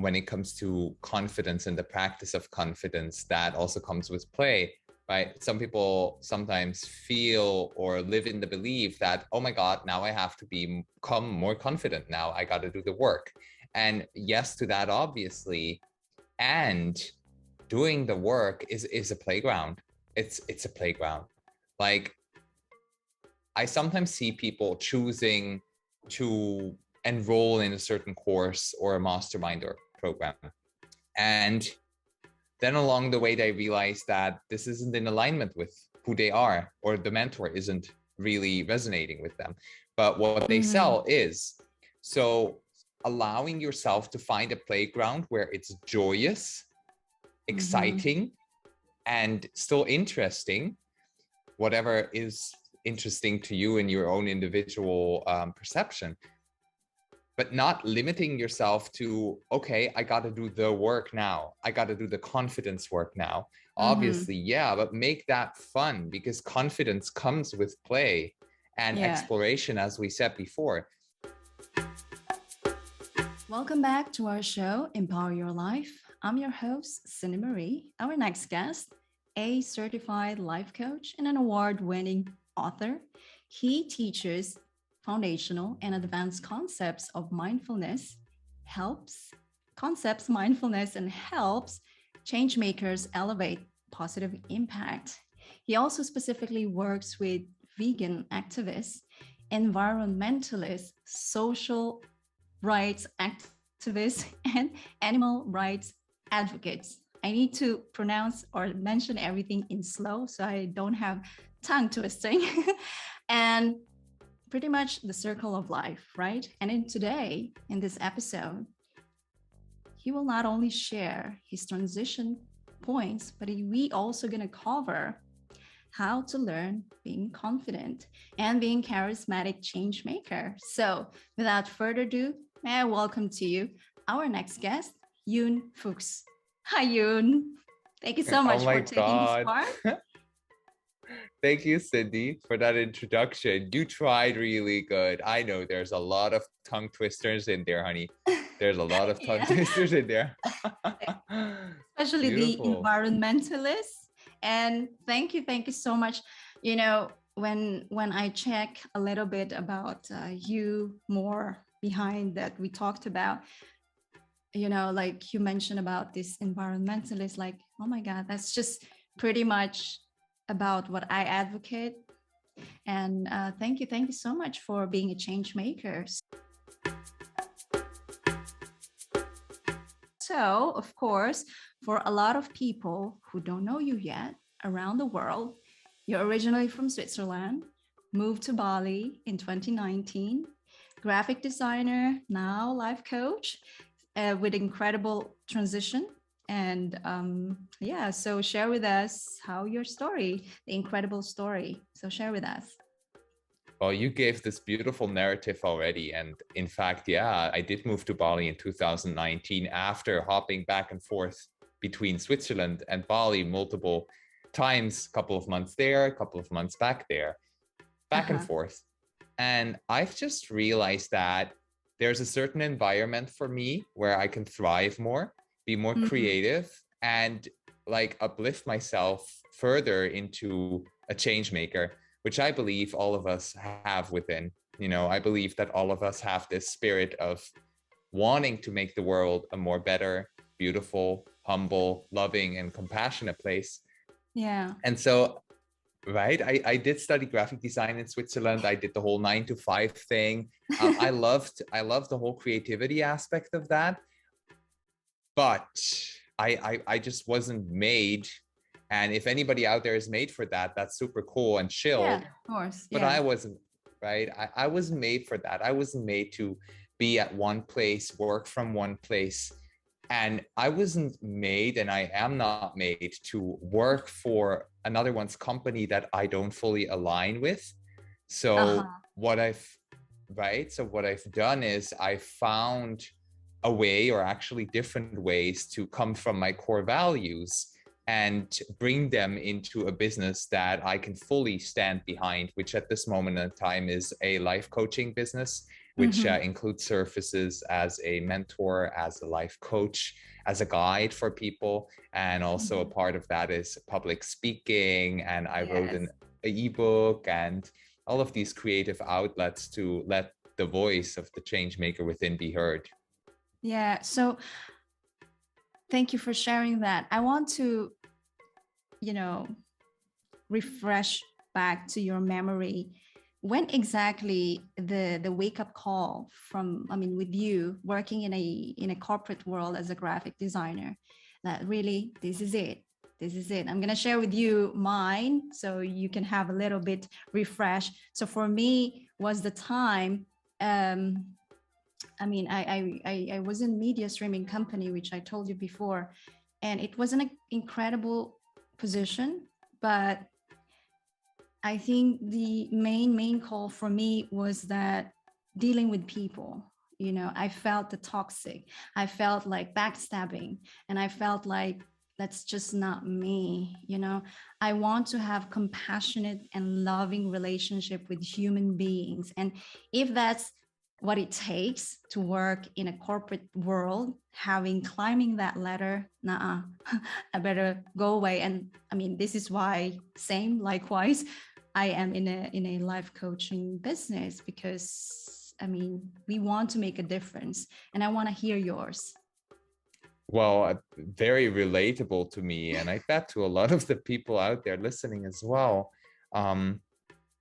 when it comes to confidence and the practice of confidence, that also comes with play, right? Some people sometimes feel or live in the belief that, oh my God, now I have to become more confident. Now I got to do the work. And yes to that, obviously. And doing the work is a playground. It's a playground. Like, I sometimes see people choosing to enroll in a certain course or a mastermind or program. And then along the way, they realize that this isn't in alignment with who they are, or the mentor isn't really resonating with them. But what they sell is. So allowing yourself to find a playground where it's joyous, exciting, and still interesting, whatever is interesting to you in your own individual perception, but not limiting yourself to, okay, I got to do the work now. I got to do the confidence work now. Obviously, yeah, but make that fun, because confidence comes with play and exploration, as we said before. Welcome back to our show, Empower Your Life. I'm your host, Cindy Marie. Our next guest, a certified life coach and an award-winning author. He teaches foundational and advanced concepts of mindfulness, helps changemakers elevate positive impact. He also specifically works with vegan activists, environmentalists, social rights activists, and animal rights advocates. I need to pronounce or mention everything in slow so I don't have tongue twisting. And pretty much the circle of life, right? And in this episode, he will not only share his transition points, but we also going to cover how to learn being confident and being charismatic change maker. So without further ado, may I welcome to you our next guest, Jun Fuchs. Hi, Jun. Thank you so much for taking this part. Thank you, Cindy, for that introduction. You tried really good. I know there's a lot of tongue twisters in there, honey. There's a lot of tongue twisters in there. Especially Beautiful. The environmentalists. And thank you so much. You know, when I check a little bit about you more behind that we talked about, you know, like you mentioned about this environmentalist, like, oh my God, that's just pretty much about what I advocate. And thank you so much for being a change maker. So, of course, for a lot of people who don't know you yet around the world, you're originally from Switzerland, moved to Bali in 2019, graphic designer, now life coach with incredible transition. And so share with us the incredible story. So share with us. Well, you gave this beautiful narrative already. And in fact, I did move to Bali in 2019 after hopping back and forth between Switzerland and Bali multiple times, a couple of months there, a couple of months back there, back and forth. And I've just realized that there's a certain environment for me where I can thrive more, be more creative, and like uplift myself further into a change maker, which I believe all of us have within. You know, I believe that all of us have this spirit of wanting to make the world a more better, beautiful, humble, loving, and compassionate place. Yeah. And so, right, I did study graphic design in Switzerland. I did the whole 9-to-5 thing. I loved the whole creativity aspect of that. But I just wasn't made. And if anybody out there is made for that, that's super cool and chill. Yeah, of course. But I wasn't, right? I wasn't made for that. I wasn't made to be at one place, work from one place. And I wasn't made, and I am not made to work for another one's company that I don't fully align with. So what I've done is I found a way, or actually different ways, to come from my core values and bring them into a business that I can fully stand behind, which at this moment in time is a life coaching business. which includes services as a mentor, as a life coach, as a guide for people. And also a part of that is public speaking. And I wrote an ebook and all of these creative outlets to let the voice of the change maker within be heard. Yeah. So thank you for sharing that. I want to, refresh back to your memory. When exactly the wake up call with you working in a corporate world as a graphic designer, that really, this is it. I'm going to share with you mine so you can have a little bit refresh. So for me was the time, I was in media streaming company, which I told you before, and it was an incredible position, but I think the main call for me was that dealing with people, I felt the toxic, I felt like backstabbing, and I felt like that's just not me. I want to have compassionate and loving relationship with human beings. And if that's what it takes to work in a corporate world, climbing that ladder, I better go away. And this is why, likewise, I am in a life coaching business, because we want to make a difference, and I want to hear yours. Well, very relatable to me, and I bet to a lot of the people out there listening as well.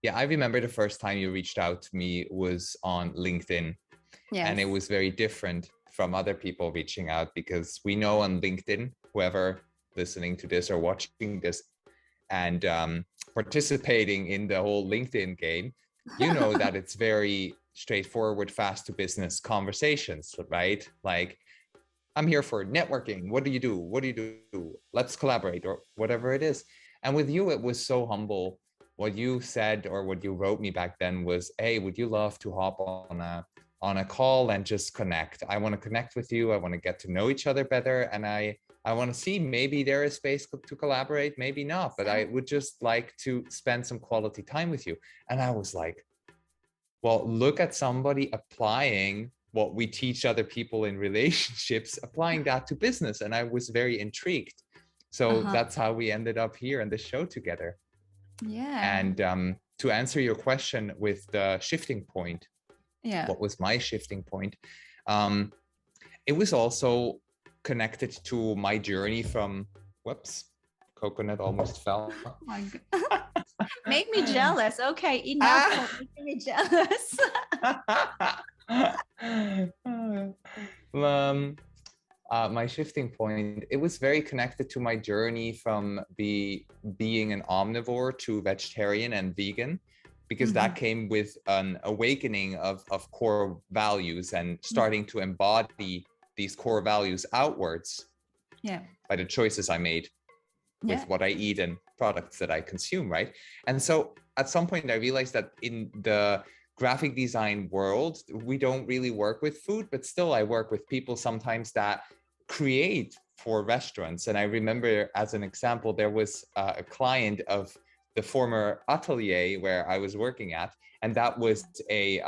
Yeah, I remember the first time you reached out to me was on LinkedIn. Yes. And it was very different from other people reaching out, because we know on LinkedIn, whoever listening to this or watching this and participating in the whole LinkedIn game, that it's very straightforward, fast to business conversations, right? Like, I'm here for networking. What do you do? What do you do? Let's collaborate, or whatever it is. And with you, it was so humble. What you said, or what you wrote me back then, was, hey, would you love to hop on a call and just connect? I want to connect with you. I want to get to know each other better. And I want to see, maybe there is space to collaborate, maybe not, but I would just like to spend some quality time with you. And I was like, well, look at somebody applying what we teach other people in relationships, applying that to business. And I was very intrigued. So that's how we ended up here in the show together. Yeah. And to answer your question with the shifting point, what was my shifting point? It was also connected to my journey from, coconut almost fell. Oh my God. Make me jealous. Okay, enough of making me jealous. My shifting point, it was very connected to my journey from being an omnivore to vegetarian and vegan, because that came with an awakening of core values and starting to embody these core values outwards by the choices I made with what I eat and products that I consume, right? And so at some point I realized that in the graphic design world, we don't really work with food, but still I work with people sometimes that create for restaurants. And I remember, as an example, there was a client of the former atelier where I was working at, and that was a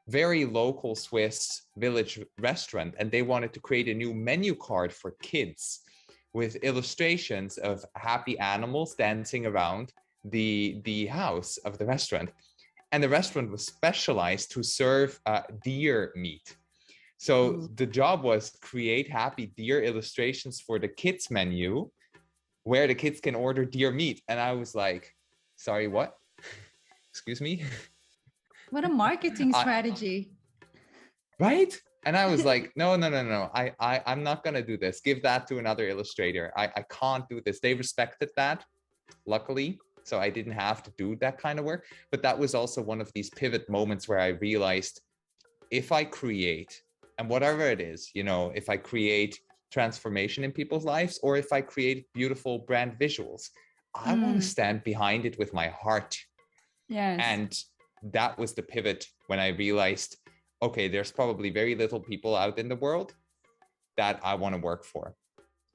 very local Swiss village restaurant, and they wanted to create a new menu card for kids with illustrations of happy animals dancing around the house of the restaurant. And the restaurant was specialized to serve deer meat. So the job was create happy deer illustrations for the kids menu, where the kids can order deer meat. And I was like, sorry, what? Excuse me? What a marketing strategy. Right? And I was like, no. I'm not going to do this. Give that to another illustrator. I can't do this. They respected that, luckily. So I didn't have to do that kind of work. But that was also one of these pivot moments where I realized, if I create, and whatever it is, if I create transformation in people's lives, or if I create beautiful brand visuals, I want to stand behind it with my heart. Yes. And that was the pivot when I realized, okay, there's probably very little people out in the world that I want to work for.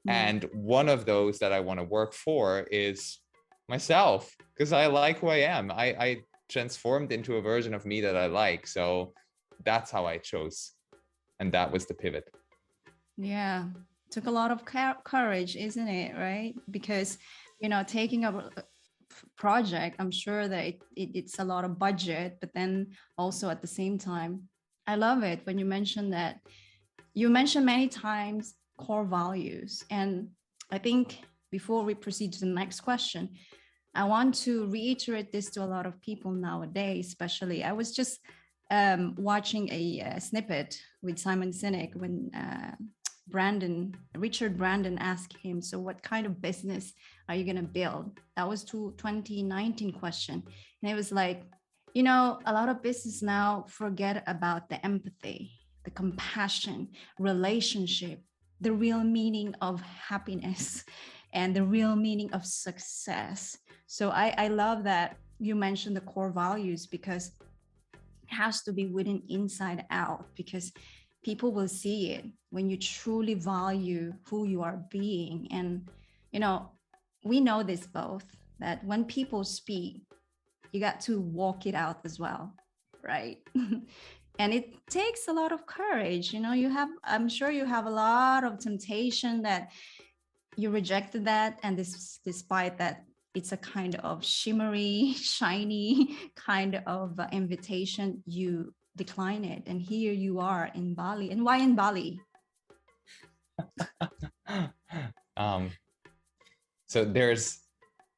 And one of those that I want to work for is myself, because I like who I am. I transformed into a version of me that I like. So that's how I chose. And that was the pivot. Yeah, took a lot of courage, isn't it? Right? Because, taking up a project, I'm sure that it's a lot of budget, but then also at the same time, I love it when you mentioned that. You mentioned many times core values. And I think before we proceed to the next question, I want to reiterate this to a lot of people nowadays, especially. I was just watching a snippet with Simon Sinek when Richard Brandon asked him, so what kind of business are you going to build? That was 2019 question. And it was like, a lot of business now forget about the empathy, the compassion, relationship, the real meaning of happiness and the real meaning of success. So I love that you mentioned the core values, because it has to be written inside out, because people will see it when you truly value who you are being. And, we know this both, that when people speak, you got to walk it out as well, right? And it takes a lot of courage. I'm sure you have a lot of temptation that you rejected that. And despite that, it's a kind of shimmery, shiny kind of invitation, you decline it. And here you are in Bali. And why in Bali? So there's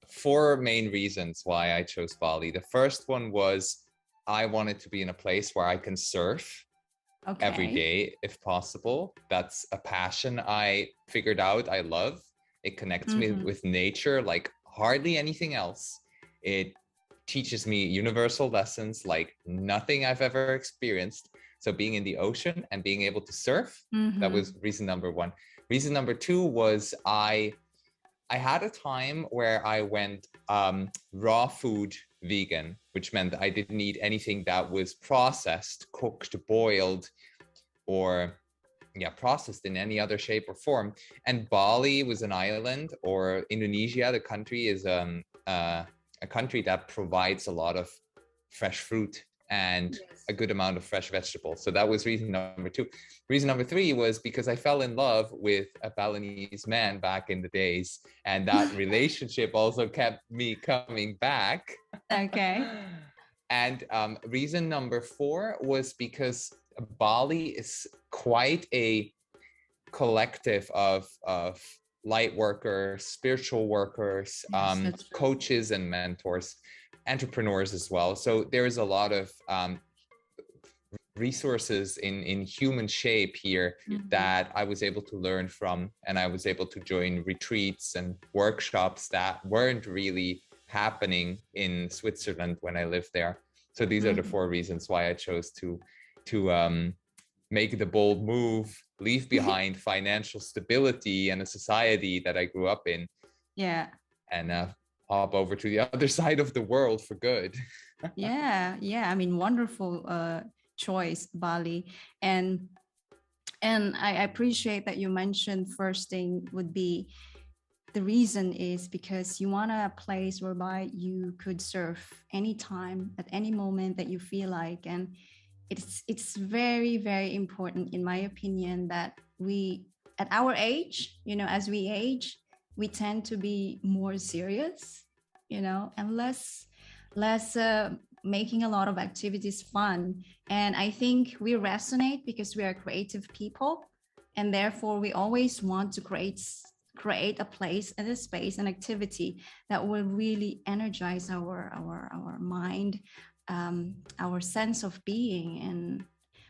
4 main reasons why I chose Bali. The first one was I wanted to be in a place where I can surf every day if possible. That's a passion I figured out I love. It connects me with nature like hardly anything else. It teaches me universal lessons like nothing I've ever experienced. So being in the ocean and being able to surf, that was reason number 1. Reason number 2 was I had a time where I went raw food vegan, which meant I didn't eat anything that was processed, cooked, boiled, or processed in any other shape or form. And Bali was an island, or Indonesia, the country, is a country that provides a lot of fresh fruit and a good amount of fresh vegetables. So that was reason number 2. Reason number 3 was because I fell in love with a Balinese man back in the days, and that relationship also kept me coming back. Okay. And reason number 4 was because Bali is quite a collective of light workers, spiritual workers, coaches and mentors, entrepreneurs as well. So there is a lot of resources in human shape here that I was able to learn from, and I was able to join retreats and workshops that weren't really happening in Switzerland when I lived there. So these are the 4 reasons why I chose to make the bold move, leave behind financial stability and a society that I grew up in. Yeah. And hop over to the other side of the world for good. Yeah. I mean, wonderful choice, Bali. And I appreciate that you mentioned first thing would be the reason is because you want a place whereby you could surf anytime, at any moment that you feel like. And it's very, very important, in my opinion, that we, at our age, as we age, we tend to be more serious, and less making a lot of activities fun. And I think we resonate because we are creative people, and therefore we always want to create a place and a space and activity that will really energize our mind, our sense of being. And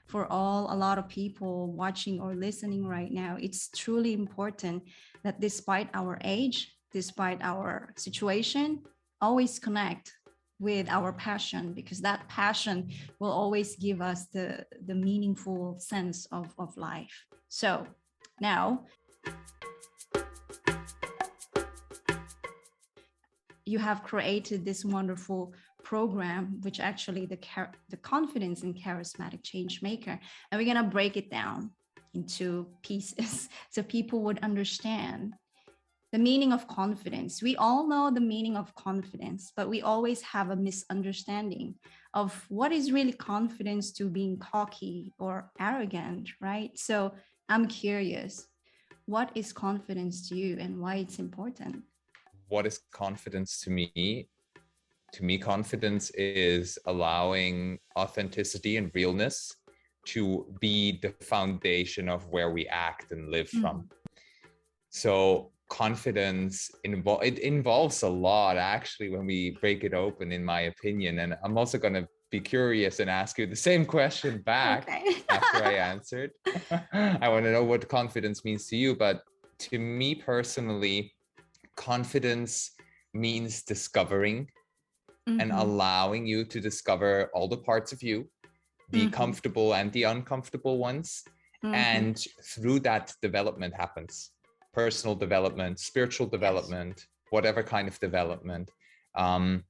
for a lot of people watching or listening right now, it's truly important that despite our age, despite our situation, always connect with our passion, because that passion will always give us the meaningful sense of life. So now you have created this wonderful program, which actually the confidence in charismatic change maker, and we're going to break it down into pieces so people would understand the meaning of confidence. We all know the meaning of confidence, but we always have a misunderstanding of what is really confidence to being cocky or arrogant, right? So I'm curious, what is confidence to you and why it's important? What is confidence to me? To me, confidence is allowing authenticity and realness to be the foundation of where we act and live from. So confidence it involves a lot, actually, when we break it open, in my opinion. And I'm also going to be curious and ask you the same question back. Okay. After I answered. I want to know what confidence means to you. But to me personally, confidence means discovering and allowing you to discover all the parts of you, the comfortable and the uncomfortable ones. And through that, development happens. Personal development, spiritual development, whatever kind of development. And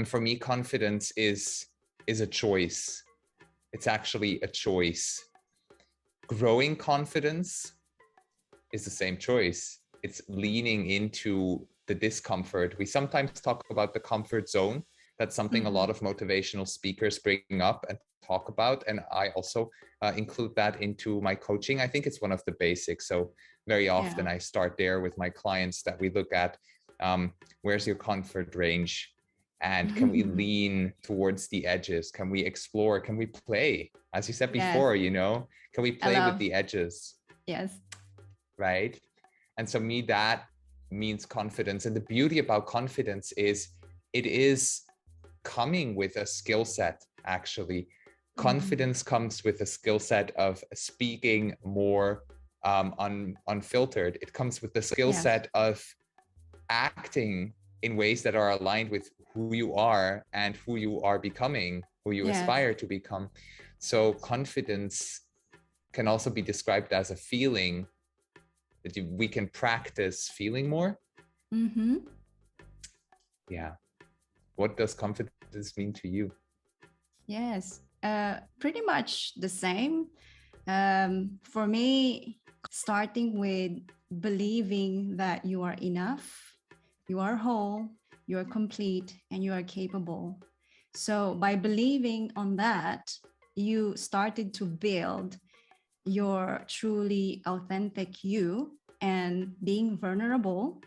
for me, confidence is a choice. It's actually a choice. Growing confidence is the same choice. It's leaning into the discomfort. We sometimes talk about the comfort zone. That's something a lot of motivational speakers bring up and talk about. And I also include that into my coaching. I think it's one of the basics. So very often I start there with my clients, that we look at where's your comfort range, and can we lean towards the edges? Can we explore? Can we play? As you said before, you know, can we play with the edges? Yes. Right. And so me, that means confidence. And the beauty about confidence is it is coming with a skill set, actually. Confidence comes with a skill set of speaking more unfiltered. It comes with the skill set of acting in ways that are aligned with who you are and who you are becoming, who you aspire to become. So confidence can also be described as a feeling that we can practice feeling more. Yeah. What does confidence mean to you? Yes, pretty much the same. For me, starting with believing that you are enough, you are whole, you are complete, and you are capable. So by believing on that, you started to build your truly authentic you, and being vulnerable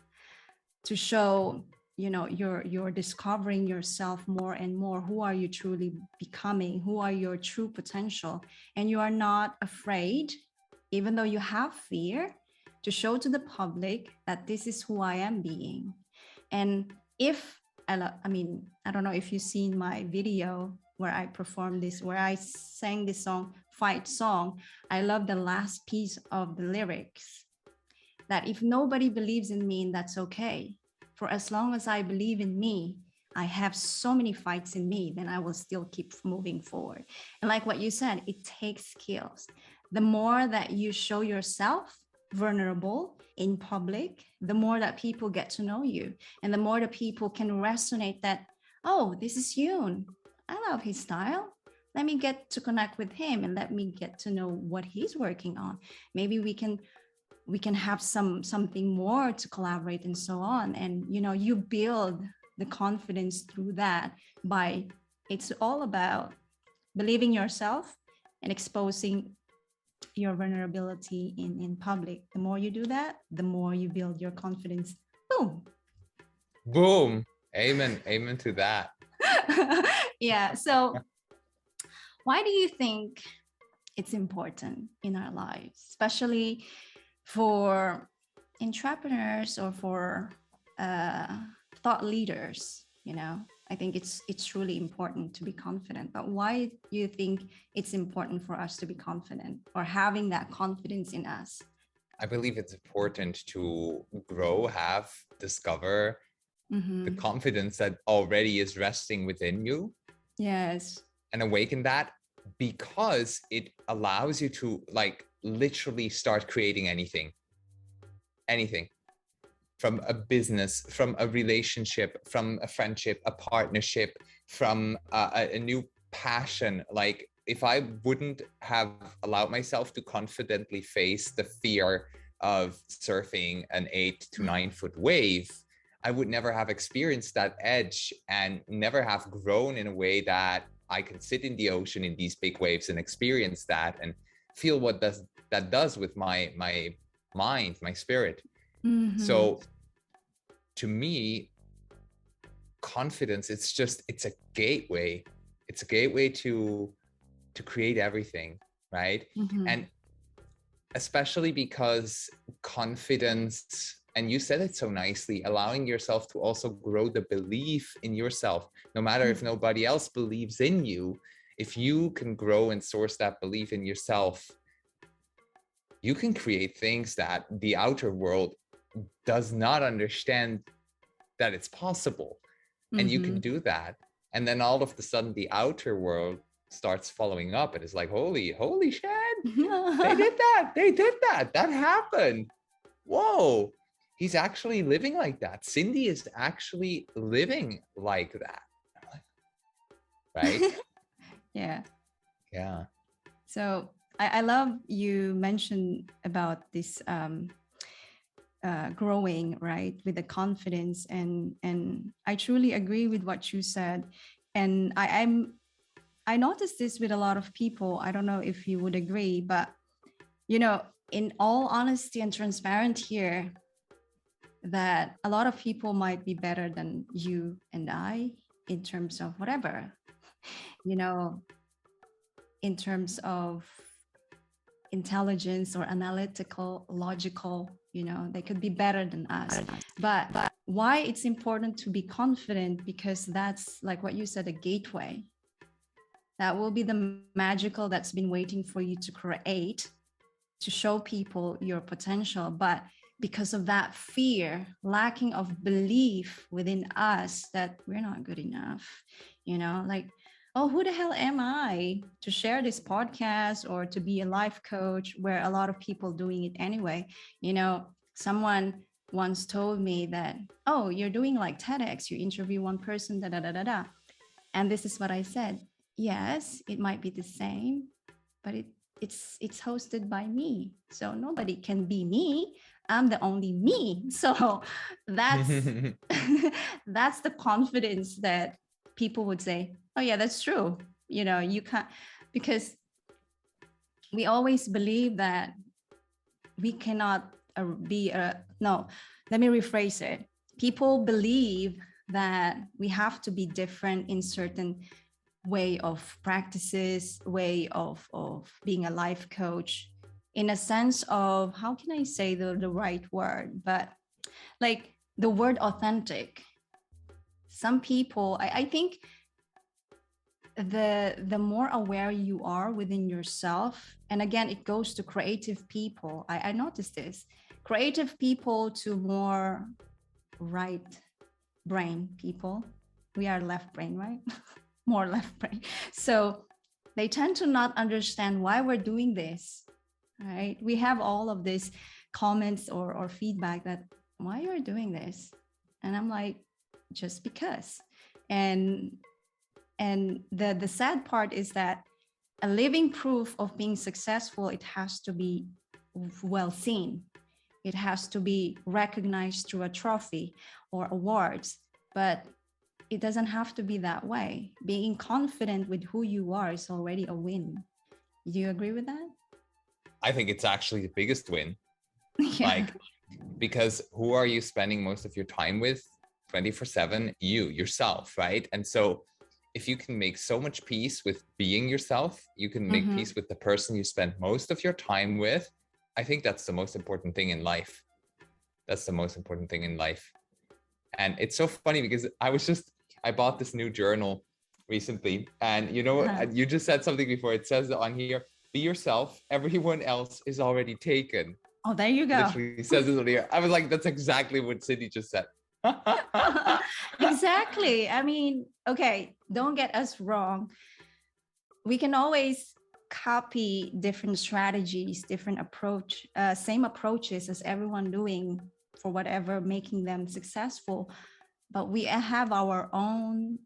to show, you know, you're discovering yourself more and more. Who are you truly becoming? Who are your true potential? And you are not afraid, even though you have fear, to show to the public that this is who I am being. And if I don't know if you've seen my video where I performed this, where I sang this song, Fight Song. I love the last piece of the lyrics, that if nobody believes in me, that's okay. For as long as I believe in me, I have so many fights in me, then I will still keep moving forward. And like what you said, it takes skills. The more that you show yourself vulnerable in public, the more that people get to know you, and the more that people can resonate that, oh, this is Jun. I love his style. Let me get to connect with him and let me get to know what he's working on. Maybe we can have something more to collaborate and so on. And, you know, you build the confidence through that it's all about believing yourself and exposing your vulnerability in public. The more you do that, the more you build your confidence. Boom. Boom. Amen. Amen to that. Yeah. So why do you think it's important in our lives, especially for entrepreneurs or for thought leaders? You know, I think it's really important to be confident. But why do you think it's important for us to be confident, or having that confidence in us? I believe it's important to grow, discover the confidence that already is resting within you. Yes. And awaken that, because it allows you to literally start creating anything from a business, from a relationship, from a friendship, a partnership, from a new passion. Like, if I wouldn't have allowed myself to confidently face the fear of surfing an 8 to 9 foot wave, I would never have experienced that edge and never have grown in a way that I can sit in the ocean in these big waves and experience that and feel what that does with my mind, my spirit. Mm-hmm. So to me, confidence, it's a gateway. It's a gateway to create everything, right? Mm-hmm. And especially because confidence, and you said it so nicely, allowing yourself to also grow the belief in yourself, no matter if nobody else believes in you. If you can grow and source that belief in yourself, you can create things that the outer world does not understand that it's possible. And you can do that. And then all of a sudden the outer world starts following up and it's like, holy shit, they did that happened. Whoa, he's actually living like that. Cindy is actually living like that. Right? Yeah. So I love you mentioned about this growing, right, with the confidence, and I truly agree with what you said. And I noticed this with a lot of people. I don't know if you would agree, but in all honesty and transparent here, that a lot of people might be better than you and I in terms of whatever, in terms of intelligence or analytical, logical, they could be better than us. But why it's important to be confident, because that's like what you said, a gateway. That will be the magical that's been waiting for you to create, to show people your potential. But because of that fear, lacking of belief within us that we're not good enough, like, oh, who the hell am I to share this podcast or to be a life coach, where a lot of people doing it anyway? Someone once told me that, oh, you're doing like TEDx, you interview one person, da da da da da. And this is what I said. Yes, it might be the same, but it's hosted by me. So nobody can be me. I'm the only me. So that's that's the confidence that people would say, oh yeah, that's true. You can't, because we always believe that we cannot no, let me rephrase it. People believe that we have to be different in certain way of practices, way of being a life coach, in a sense of, how can I say the right word, but like the word authentic. Some people, I think the more aware you are within yourself, and again, it goes to creative people. I noticed this. Creative people to more right brain people. We are left brain, right? More left brain. So they tend to not understand why we're doing this, right? We have all of these comments or feedback that, why you're doing this? And I'm like, just because. And the sad part is that a living proof of being successful, it has to be well seen. It has to be recognized through a trophy or awards, but it doesn't have to be that way. Being confident with who you are is already a win. Do you agree with that? I think it's actually the biggest win. Yeah. Like, because who are you spending most of your time with 24/7? Yourself, right? And so if you can make so much peace with being yourself, you can make peace with the person you spend most of your time with. I think that's the most important thing in life. That's the most important thing in life. And it's so funny because I bought this new journal recently, and you just said something before. It says on here, be yourself, everyone else is already taken. Oh, there you go. Literally says it on here. I was like, that's exactly what Cindy just said. Exactly. I mean, okay, don't get us wrong. We can always copy different strategies, different same approaches as everyone doing for whatever making them successful, but we have our own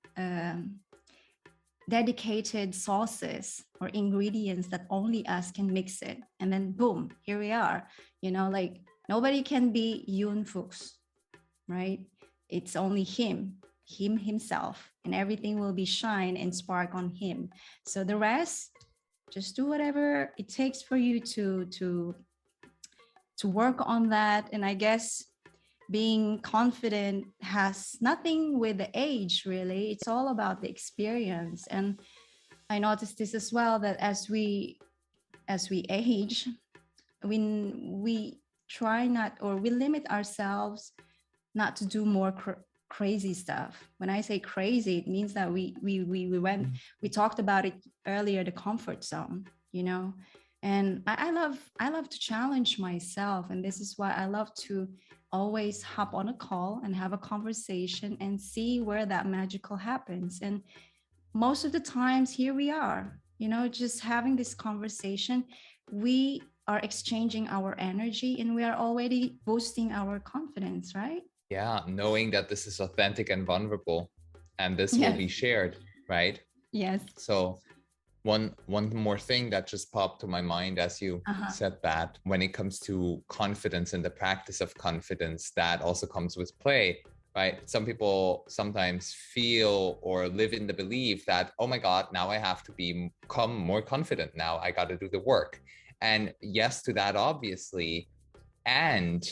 dedicated sauces or ingredients that only us can mix it. And then boom, here we are. Like nobody can be Jun Fuchs, right? It's only him himself, and everything will be shine and spark on him. So the rest, just do whatever it takes for you to work on that. And I guess being confident has nothing with the age, really. It's all about the experience. And I noticed this as well, that as we age, we try not, or we limit ourselves not to do more crazy stuff. When I say crazy, it means that we talked about it earlier, the comfort zone, and I love to challenge myself. And this is why I love to always hop on a call and have a conversation and see where that magical happens. And most of the times, here we are, just having this conversation. We are exchanging our energy and we are already boosting our confidence, right? Yeah, knowing that this is authentic and vulnerable, and this will be shared, right? Yes. So one more thing that just popped to my mind as you said that, when it comes to confidence and the practice of confidence, that also comes with play, right? Some people sometimes feel or live in the belief that, oh my God, now I have to become more confident. Now I got to do the work. And yes to that, obviously. And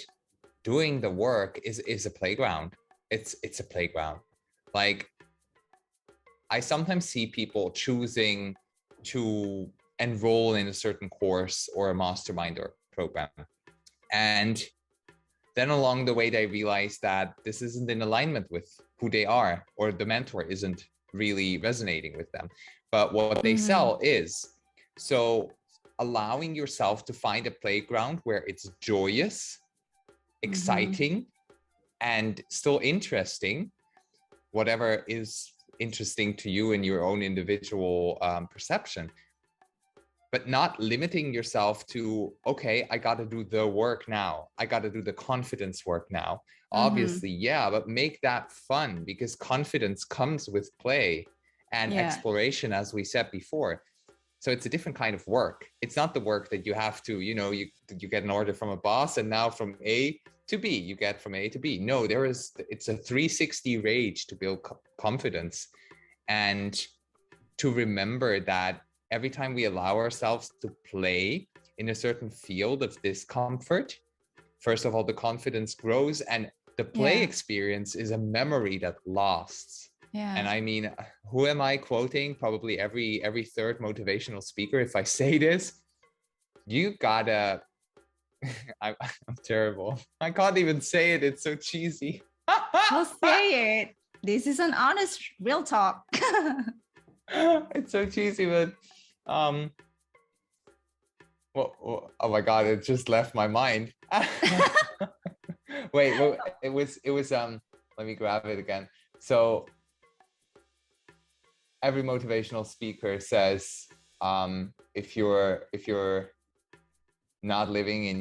doing the work is a playground. It's a playground. Like, I sometimes see people choosing to enroll in a certain course or a mastermind or program, and then along the way they realize that this isn't in alignment with who they are, or the mentor isn't really resonating with them, but what they sell is. So allowing yourself to find a playground where it's joyous, exciting, and still interesting, whatever is interesting to you in your own individual perception, but not limiting yourself to, okay, I got to do the work now. I got to do the confidence work now. Obviously, yeah, but make that fun, because confidence comes with play and exploration, as we said before. So it's a different kind of work. It's not the work that you have to, you get an order from a boss and now from A to B, you get from A to B. No, it's a 360 rage to build confidence, and to remember that every time we allow ourselves to play in a certain field of discomfort, first of all, the confidence grows, and the play experience is a memory that lasts. Yeah. And I mean, who am I quoting? Probably every third motivational speaker. If I say this, you gotta, I'm terrible. I can't even say it. It's so cheesy. Well, say it. This is an honest, real talk. It's so cheesy, but well, oh my God, it just left my mind. Wait, it was let me grab it again. So every motivational speaker says, if you're not living in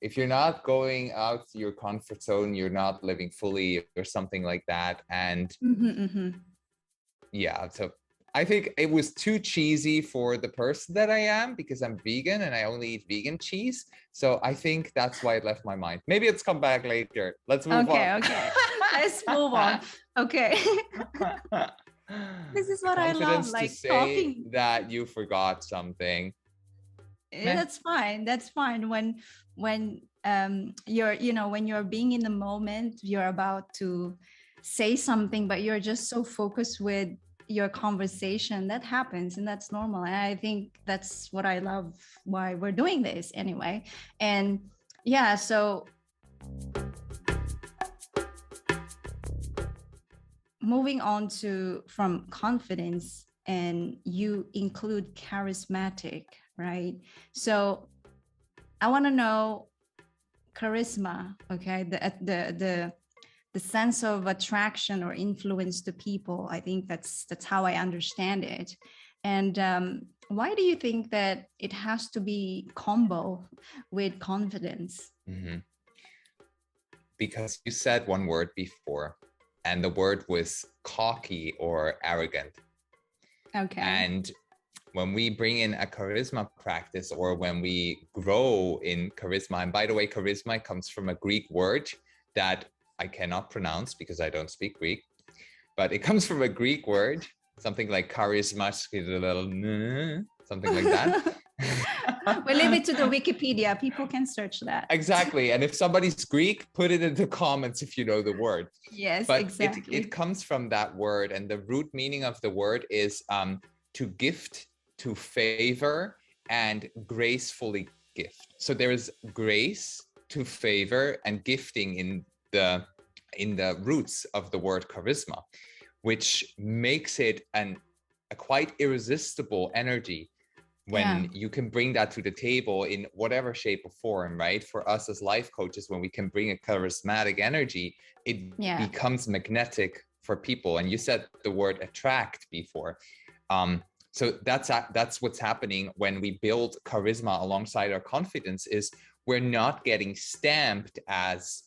if you're not going out to your comfort zone, you're not living fully, or something like that. And yeah, so I think it was too cheesy for the person that I am, because I'm vegan and I only eat vegan cheese. So I think that's why it left my mind. Maybe it's come back later. Let's move on. Okay. Let's move on. Okay. This is what I love, like to say talking. That you forgot something. That's fine. That's fine. When you're, when you're being in the moment, you're about to say something, but you're just so focused with your conversation. That happens, and that's normal. And I think that's what I love, why we're doing this anyway. And yeah, so moving on from confidence, and you include charismatic, right? So I want to know charisma, okay? The sense of attraction or influence to people. I think that's how I understand it. And why do you think that it has to be combo with confidence? Because you said one word before, and the word was cocky or arrogant. Okay. And when we bring in a charisma practice, or when we grow in charisma, and by the way, charisma comes from a Greek word that I cannot pronounce because I don't speak Greek, but it comes from a Greek word, something like charismatic, something like that. We leave it to the Wikipedia. People can search that. Exactly. And if somebody's Greek, put it in the comments if you know the word. Yes, but exactly. it comes from that word, and the root meaning of the word is to gift, to favor, and gracefully gift. So there is grace, to favor, and gifting in the roots of the word charisma, which makes it a quite irresistible energy when you can bring that to the table in whatever shape or form, right? For us as life coaches, when we can bring a charismatic energy, it becomes magnetic for people. And you said the word attract before. So that's what's happening when we build charisma alongside our confidence, is we're not getting stamped as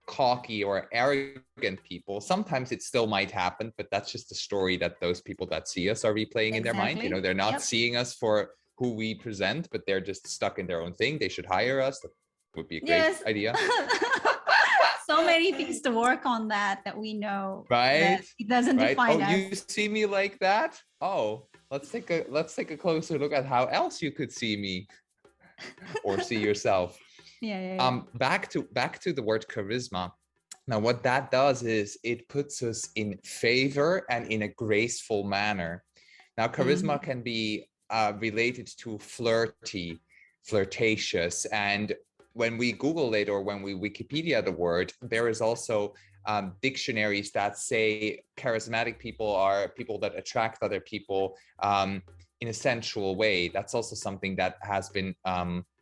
cocky or arrogant people. Sometimes it still might happen, but that's just the story that those people that see us are replaying in their mind. You know, they're not seeing us for who we present, but they're just stuck in their own thing. They should hire us. That would be a great idea. So many things to work on that we know, right? That it doesn't define us. You see me like that? Oh, let's take a closer look at how else you could see me or see yourself. Back to the word charisma. Now, what that does is it puts us in favor and in a graceful manner. Now, charisma can be related to flirtatious. And when we Google it, or when we Wikipedia the word, there is also dictionaries that say charismatic people are people that attract other people in a sensual way. That's also something that has been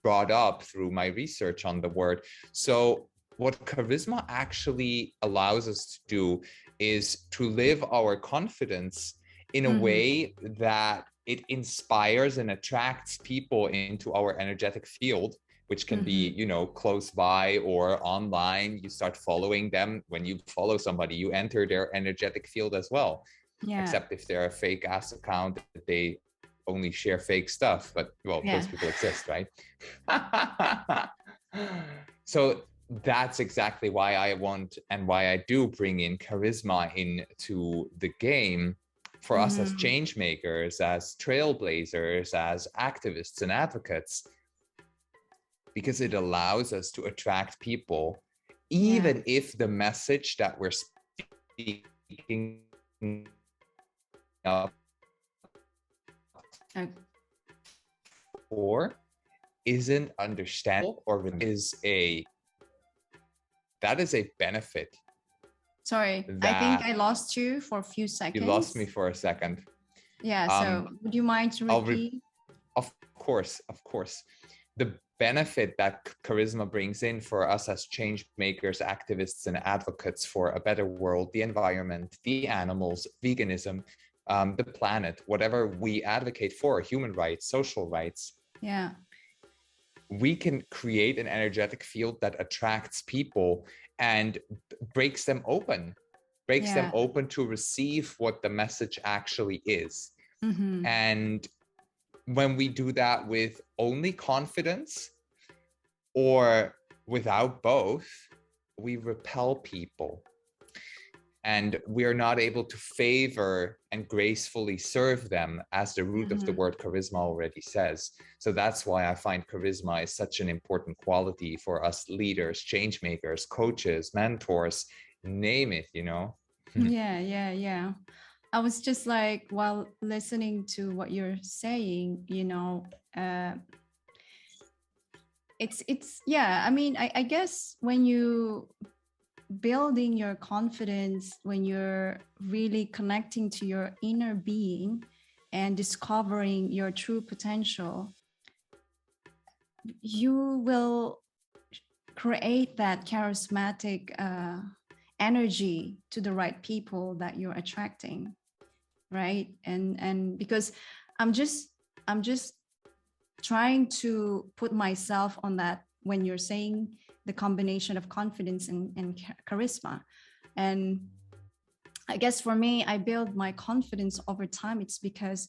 brought up through my research on the word. So what charisma actually allows us to do is to live our confidence in a way that it inspires and attracts people into our energetic field, which can be, you know, close by or online. You start following them. When you follow somebody, you enter their energetic field as well. Except if they're a fake ass account, they only share fake stuff. But well, those people exist, right? So that's exactly why I want and why I do bring in charisma into the game for us as change makers, as trailblazers, as activists and advocates, because it allows us to attract people, even if the message that we're speaking up for isn't understandable, or that is a benefit. Sorry, I think I lost you for a few seconds. You lost me for a second. Yeah, so would you mind to repeat? Of course. The benefit that charisma brings in for us as change makers, activists, and advocates for a better world, the environment, the animals, veganism, the planet, whatever we advocate for, human rights, social rights. We can create an energetic field that attracts people and breaks them open to receive what the message actually is. And when we do that with only confidence or without both, we repel people. And we're not able to favor and gracefully serve them, as the root of the word charisma already says. So that's why I find charisma is such an important quality for us leaders, change makers, coaches, mentors, name it, you know? Yeah. I was just like, while listening to what you're saying, you know, it's I mean, I guess when you building your confidence, when you're really connecting to your inner being and discovering your true potential, you will create that charismatic energy to the right people that you're attracting, right? And because I'm just trying to put myself on that when you're saying the combination of confidence and charisma. And I guess for me, I build my confidence over time. It's because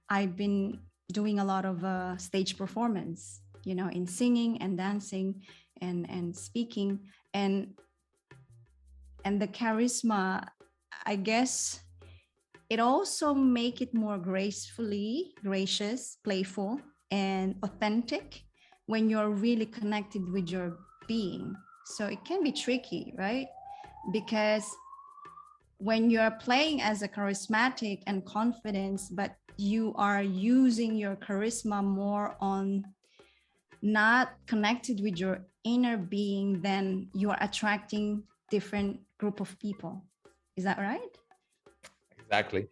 I've been doing a lot of stage performance, in singing and dancing and speaking, and the charisma, I guess it also make it more gracious, playful, and authentic when you're really connected with your being. So it can be tricky, right? Because when you're playing as a charismatic and confidence, but you are using your charisma more on not connected with your inner being, then you are attracting different group of people. Is that right? Exactly.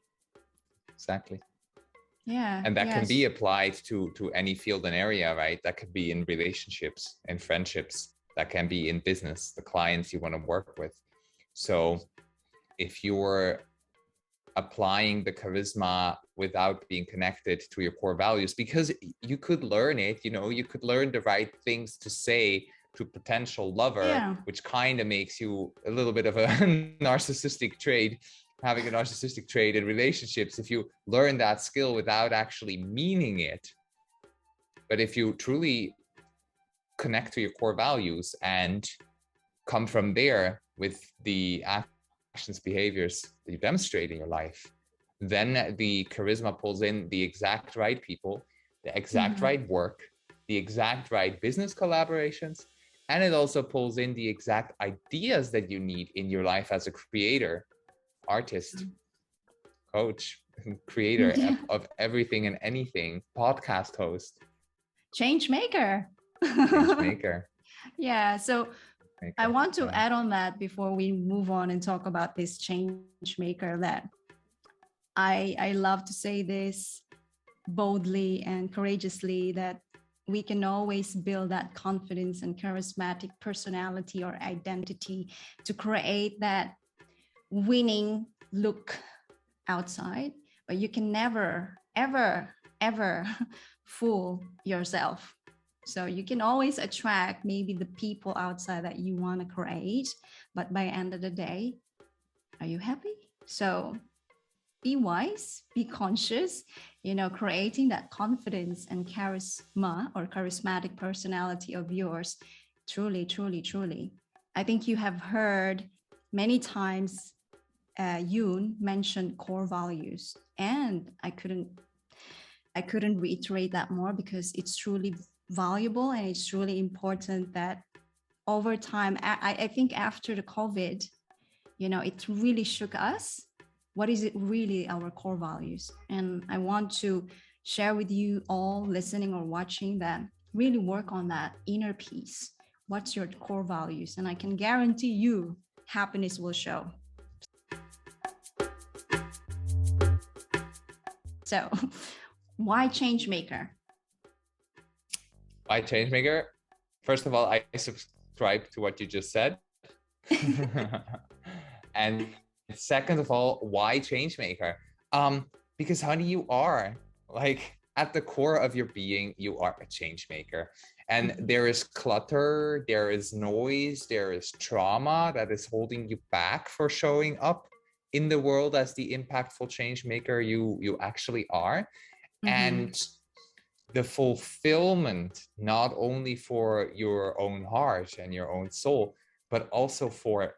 Yeah. And that yes. can be applied to any field and area, right? That could be in relationships and friendships. That can be in business, the clients you want to work with. So if you're applying the charisma without being connected to your core values, because you could learn it, you could learn the right things to say to potential lover, which kind of makes you a little bit of a narcissistic trait, having a narcissistic trait in relationships, if you learn that skill without actually meaning it. But if you truly connect to your core values and come from there with the actions, behaviors that you demonstrate in your life, then the charisma pulls in the exact right people, the exact right work, the exact right business collaborations, and it also pulls in the exact ideas that you need in your life as a creator, artist, coach, creator of everything and anything, podcast host, Changemaker. Yeah, so I want to add on that before we move on and talk about this change maker, that I love to say this boldly and courageously, that we can always build that confidence and charismatic personality or identity to create that winning look outside, but you can never, ever fool yourself. So you can always attract maybe the people outside that you want to create, but by the end of the day, are you happy? So be wise, be conscious, creating that confidence and charisma or charismatic personality of yours. Truly, truly, truly. I think you have heard many times Jun mentioned core values, and I couldn't reiterate that more, because it's truly valuable and it's really important that over time, I think after the COVID, it really shook us. What is it really our core values? And I want to share with you all listening or watching that really work on that inner peace. What's your core values? And I can guarantee you happiness will show. So why Changemaker? Why Changemaker? First of all, I subscribe to what you just said. And second of all, why Changemaker? Because honey, you are like at the core of your being, you are a change maker. And there is clutter, there is noise, there is trauma that is holding you back for showing up in the world as the impactful change maker you actually are. And the fulfillment, not only for your own heart and your own soul, but also for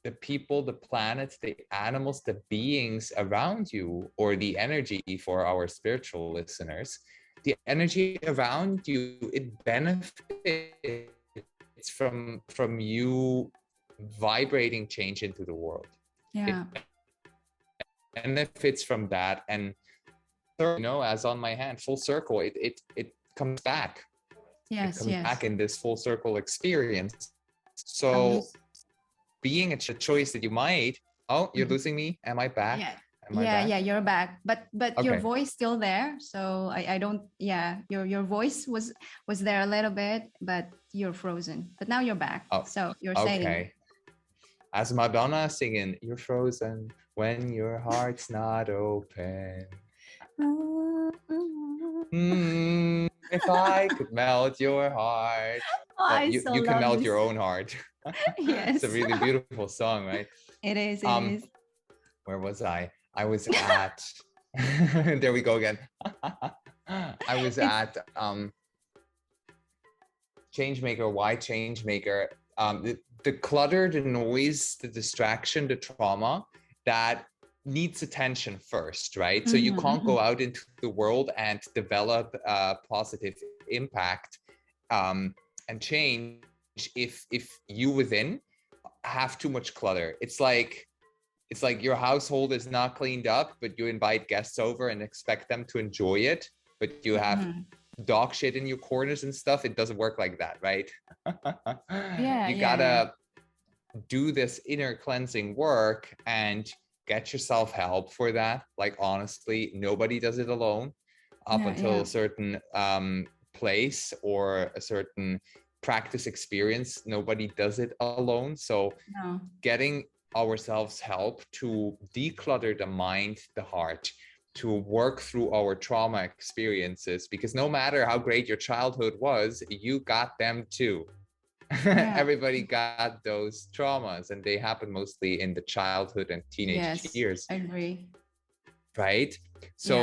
the people, the planet, the animals, the beings around you, or the energy for our spiritual listeners, the energy around you, it benefits from you vibrating change into the world. Yeah. It benefits from that. And as on my hand, full circle, it comes back. Yes, it comes back in this full circle experience. So being a choice that you might, you're losing me, am I back? Yeah, you're back, but okay. Your voice still there, so I don't, your voice was there a little bit, but you're frozen, but now you're back. So you're saying, okay, as Madonna singing, you're frozen when your heart's not open. If I could melt your heart. You can melt your own heart. Yes. It's a really beautiful song, right? It is. where was I was at there we go again. I was It's at Changemaker. Why Changemaker? The clutter, the noise, the distraction, the trauma that needs attention first, right? So you mhm, can't go mhm. out into the world and develop a positive impact and change if you within have too much clutter. It's like your household is not cleaned up, but you invite guests over and expect them to enjoy it, but you have Mhm. dog shit in your corners and stuff. It doesn't work like that, right? Yeah, You yeah, yeah. gotta do this inner cleansing work and get yourself help for that. Like, honestly, nobody does it alone up Yeah, until yeah. a certain place or a certain practice experience. Nobody does it alone. So No. getting ourselves help to declutter the mind, the heart, to work through our trauma experiences, because no matter how great your childhood was, you got them too. Yeah. Everybody got those traumas, and they happen mostly in the childhood and teenage Yes. years, Agree. right? Yeah. So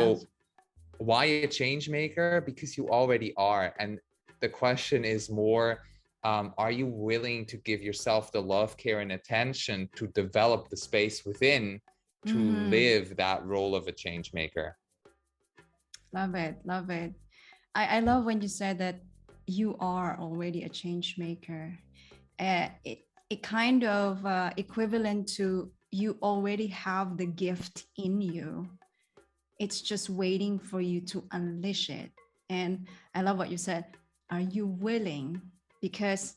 why a change maker? Because you already are. And the question is more, are you willing to give yourself the love, care, and attention to develop the space within to Mm-hmm. live that role of a change maker? Love it. Love it. I love when you said that you are already a change maker. It kind of equivalent to you already have the gift in you. It's just waiting for you to unleash it. And I love what you said. Are you willing? Because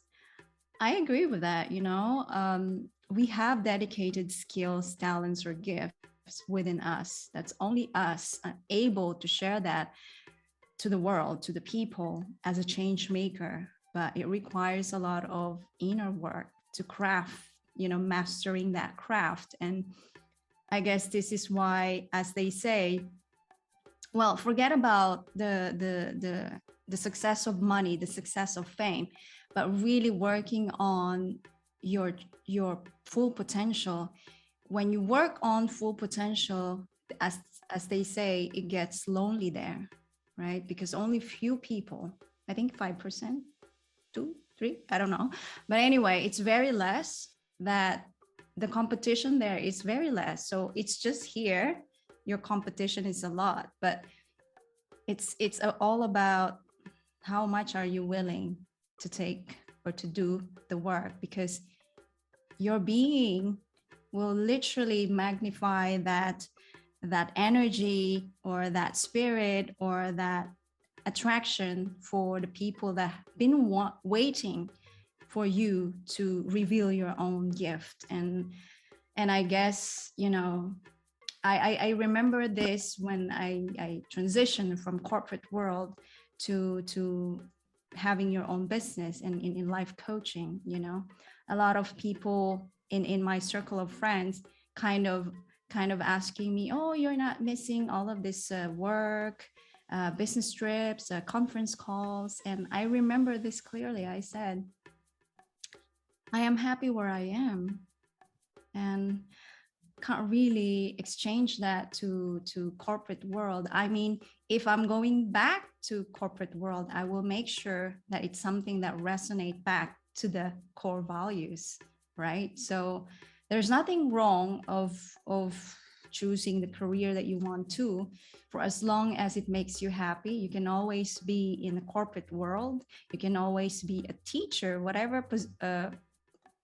I agree with that. We have dedicated skills, talents, or gifts within us. That's only us able to share that to the world, to the people as a change maker. But it requires a lot of inner work to craft, mastering that craft. And I guess this is why, as they say, well, forget about the success of money, the success of fame, but really working on your your full potential. When you work on full potential, as as they say, it gets lonely there, right? Because only few people, I think 5%, two, three, I don't know. But anyway, it's very less that the competition there is very less. So it's just here. Your competition is a lot, but it's all about how much are you willing to take or to do the work, because your being will literally magnify that energy or that spirit or that attraction for the people that have been waiting for you to reveal your own gift. And I guess, I remember this when I transitioned from corporate world to having your own business and in life coaching. A lot of people in my circle of friends kind of asking me, oh, you're not missing all of this work, business trips, conference calls. And I remember this clearly. I said, I am happy where I am, and can't really exchange that to corporate world. I mean, if I'm going back to corporate world, I will make sure that it's something that resonate back to the core values, right? So there's nothing wrong of choosing the career that you want to, for as long as it makes you happy. You can always be in the corporate world, you can always be a teacher, whatever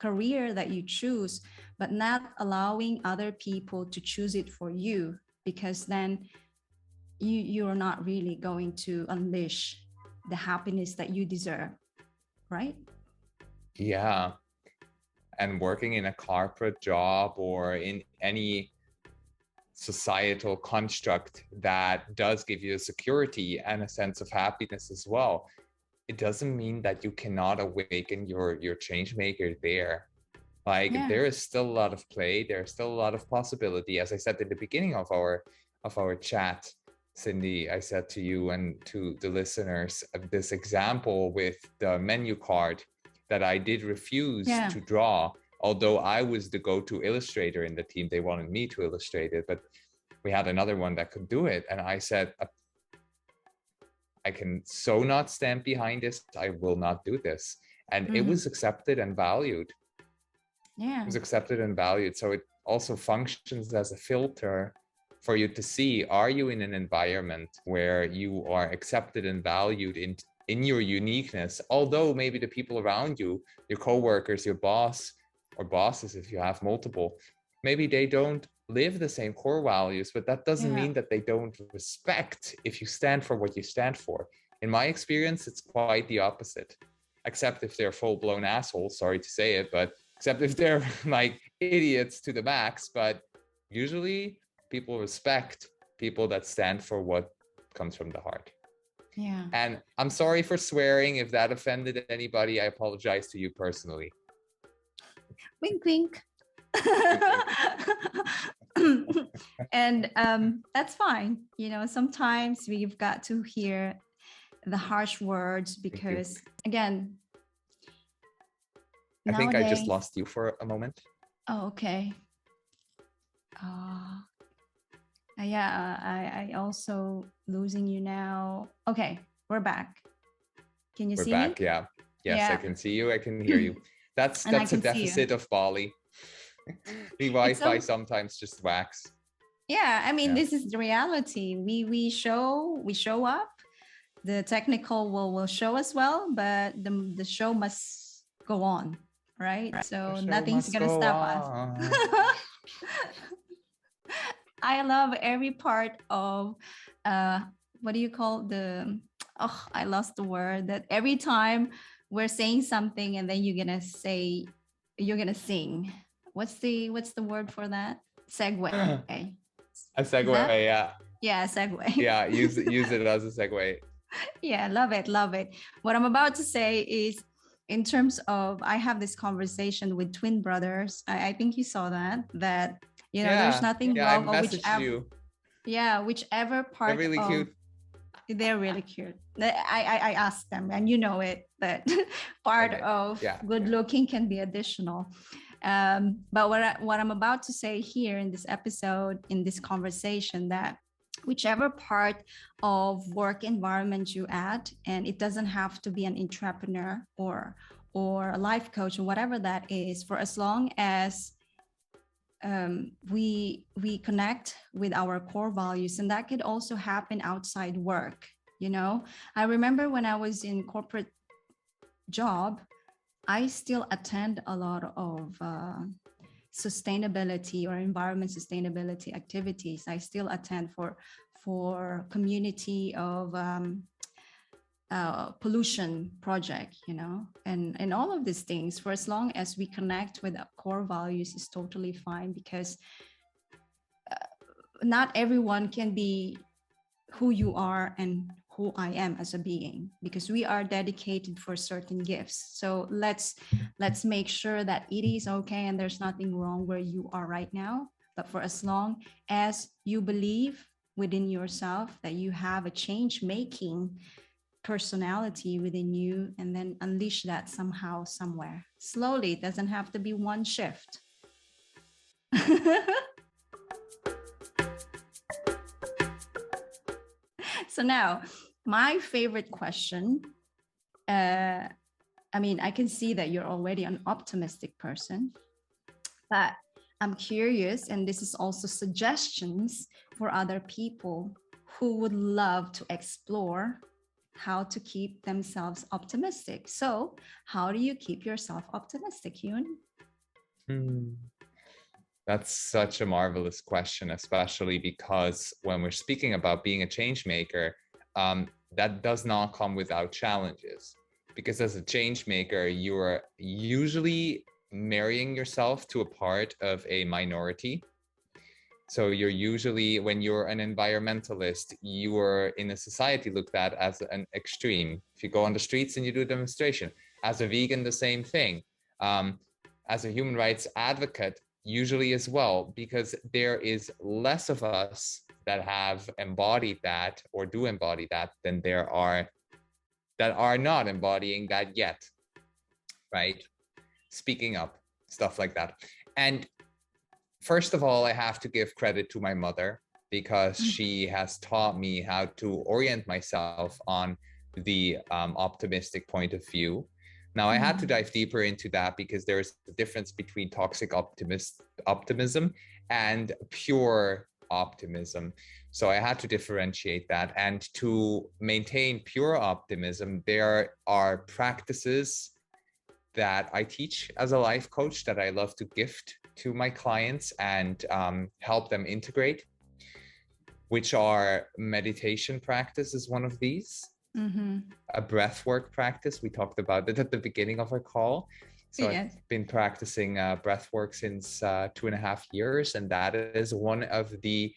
career that you choose, but not allowing other people to choose it for you, because then you're not really going to unleash the happiness that you deserve, right? Yeah. And working in a corporate job or in any societal construct that does give you a security and a sense of happiness as well, it doesn't mean that you cannot awaken your change maker there. Like, Yeah. there is still a lot of play, there's still a lot of possibility. As I said in the beginning of our chat, Cindy, I said to you and to the listeners this example with the menu card that I did refuse Yeah. to draw although I was the go-to illustrator in the team, they wanted me to illustrate it, but we had another one that could do it. And I said, I can so not stand behind this. I will not do this. And it was accepted and valued. Yeah. It was accepted and valued. So it also functions as a filter for you to see, are you in an environment where you are accepted and valued in your uniqueness? Although maybe the people around you, your coworkers, your boss or bosses, if you have multiple, maybe they don't live the same core values, but that doesn't mean that they don't respect if you stand for what you stand for. In my experience, it's quite the opposite, except if they're full-blown assholes, sorry to say it, but except if they're like idiots to the max. But usually people respect people that stand for what comes from the heart. Yeah. And I'm sorry for swearing. If that offended anybody, I apologize to you personally. Wink, wink. And that's fine. You know, sometimes we've got to hear the harsh words because, again, I think I just lost you for a moment. Oh, okay. Yeah, I also losing you now. Okay, we're back. Can you see me? We're back, yeah. Yes, yeah. I can see you. I can hear you. That's a deficit of Bali. The Wi-Fi sometimes just whacks. Yeah, I mean, this is the reality. We show up. The technical will show us well, but the show must go on, right? So nothing's gonna stop us. I love every part of what do you call I lost the word, that every time we're saying something and then you're gonna sing. What's the word for that? Segue. Okay. A segue, yeah. Yeah, segue. Yeah, use it as a segue. Yeah, love it. What I'm about to say is, in terms of, I have this conversation with twin brothers. I think you saw that you know, there's nothing wrong, or whichever part. They're really cute. They're really cute. I asked them, and you know it, that part of good looking can be additional. But what I'm about to say here in this episode, in this conversation, that whichever part of work environment you add, and it doesn't have to be an entrepreneur or a life coach or whatever that is, for as long as we connect with our core values, and that could also happen outside work. You know, I remember when I was in corporate job, I still attend a lot of sustainability or environment sustainability activities. I still attend for community of pollution project, you know, and all of these things. For as long as we connect with our core values is totally fine, because not everyone can be who you are and who I am as a being, because we are dedicated for certain gifts. So let's make sure that it is okay and there's nothing wrong where you are right now. But for as long as you believe within yourself that you have a change-making personality within you, and then unleash that somehow, somewhere. Slowly, it doesn't have to be one shift. So now, my favorite question, I mean, I can see that you're already an optimistic person, but I'm curious, and this is also suggestions for other people who would love to explore how to keep themselves optimistic. So how do you keep yourself optimistic, Jun? That's such a marvelous question, especially because when we're speaking about being a change maker, that does not come without challenges. Because as a change maker, you are usually marrying yourself to a part of a minority. So you're usually, when you're an environmentalist, you are in a society looked at as an extreme. If you go on the streets and you do a demonstration, as a vegan, the same thing. As a human rights advocate, usually as well, because there is less of us that have embodied that or do embody that than there are that are not embodying that yet, right? Speaking up. stuff like that. And first of all, I have to give credit to my mother, because she has taught me how to orient myself on the optimistic point of view. Now, I had to dive deeper into that, because there is a difference between toxic optimism and pure optimism. So I had to differentiate that. And to maintain pure optimism, there are practices that I teach as a life coach that I love to gift to my clients and help them integrate, which are meditation practice is one of these, a breath work practice. We talked about it at the beginning of our call. So yes. I've been practicing breath work since 2.5 years, and that is one of the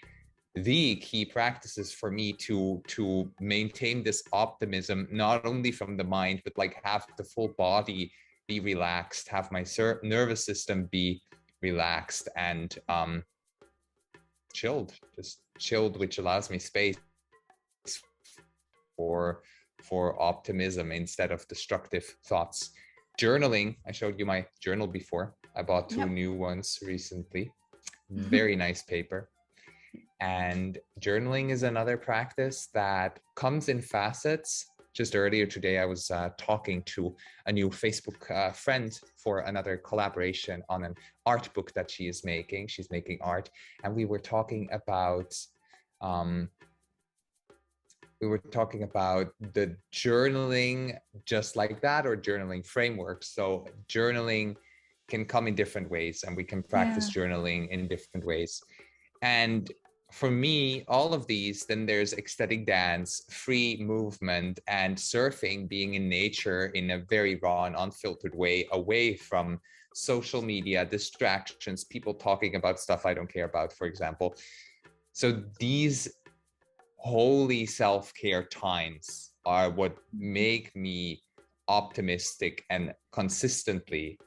key practices for me to maintain this optimism, not only from the mind, but like have the full body be relaxed, have my nervous system be relaxed and chilled, which allows me space for optimism instead of destructive thoughts. Journaling, I showed you my journal before. I bought 2 new ones recently. Very nice paper. And journaling is another practice that comes in facets. Just earlier today, I was talking to a new Facebook friend for another collaboration on an art book that she is making. She's making art. And we were talking about the journaling just like that, or journaling frameworks. So journaling can come in different ways, and we can practice journaling in different ways. And for me, all of these, then there's ecstatic dance, free movement, and surfing, being in nature in a very raw and unfiltered way, away from social media, distractions, people talking about stuff I don't care about, for example. So these holy self-care times are what make me optimistic and consistently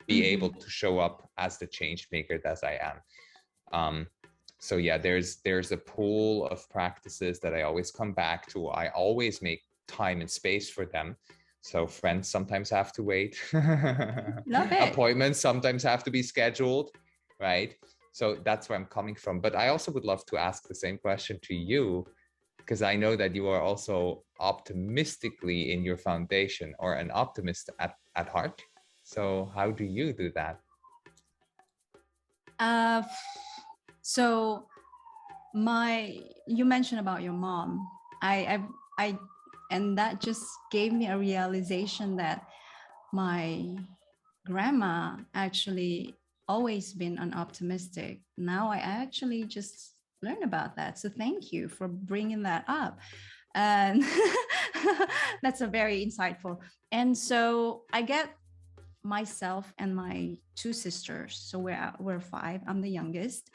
be able to show up as the change maker that I am. So yeah, there's a pool of practices that I always come back to. I always make time and space for them. So friends sometimes have to wait. Love it. Appointments sometimes have to be scheduled, right? So that's where I'm coming from. But I also would love to ask the same question to you, because I know that you are also optimistically in your foundation, or an optimist at heart. So how do you do that? So you mentioned about your mom. I and that just gave me a realization that my grandma actually always been an optimistic. Now I actually just learned about that. So thank you for bringing that up. And that's a very insightful. And so I get myself and my 2 sisters. So we're 5. I'm the youngest.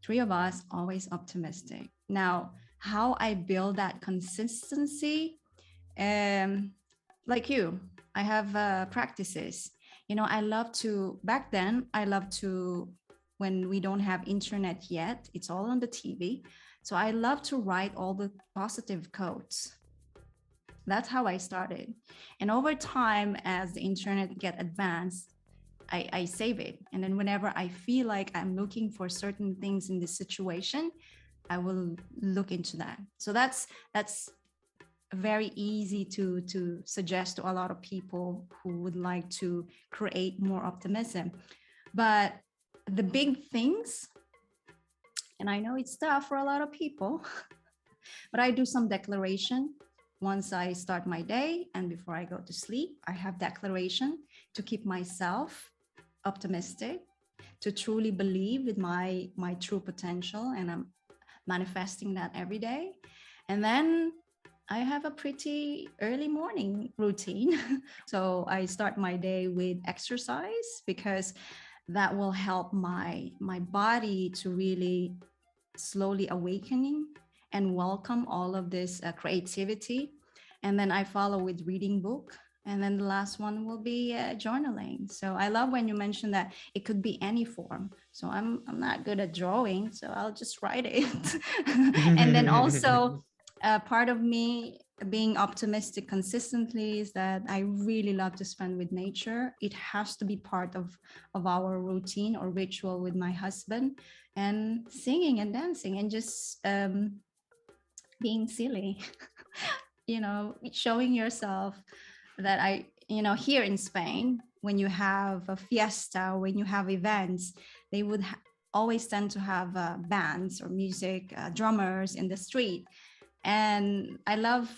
3 of us always optimistic. Now, how I build that consistency, like you, I have practices. Back then, when we don't have internet yet, it's all on the TV. So I love to write all the positive quotes. That's how I started. And over time, as the internet get advanced, I save it. And then whenever I feel like I'm looking for certain things in this situation, I will look into that. So that's very easy to suggest to a lot of people who would like to create more optimism. But the big things, and I know it's tough for a lot of people, but I do some declaration. Once I start my day and before I go to sleep, I have declaration to keep myself optimistic, to truly believe with my true potential, and I'm manifesting that every day. And then I have a pretty early morning routine. So I start my day with exercise, because that will help my body to really slowly awakening and welcome all of this creativity. And then I follow with reading book. And then the last one will be journaling. So I love when you mentioned that it could be any form. So I'm not good at drawing, so I'll just write it. And then also part of me being optimistic consistently is that I really love to spend with nature. It has to be part of our routine or ritual with my husband, and singing and dancing and just being silly, showing yourself that here in Spain, when you have a fiesta, when you have events, they would always tend to have bands or music, drummers in the street. And I love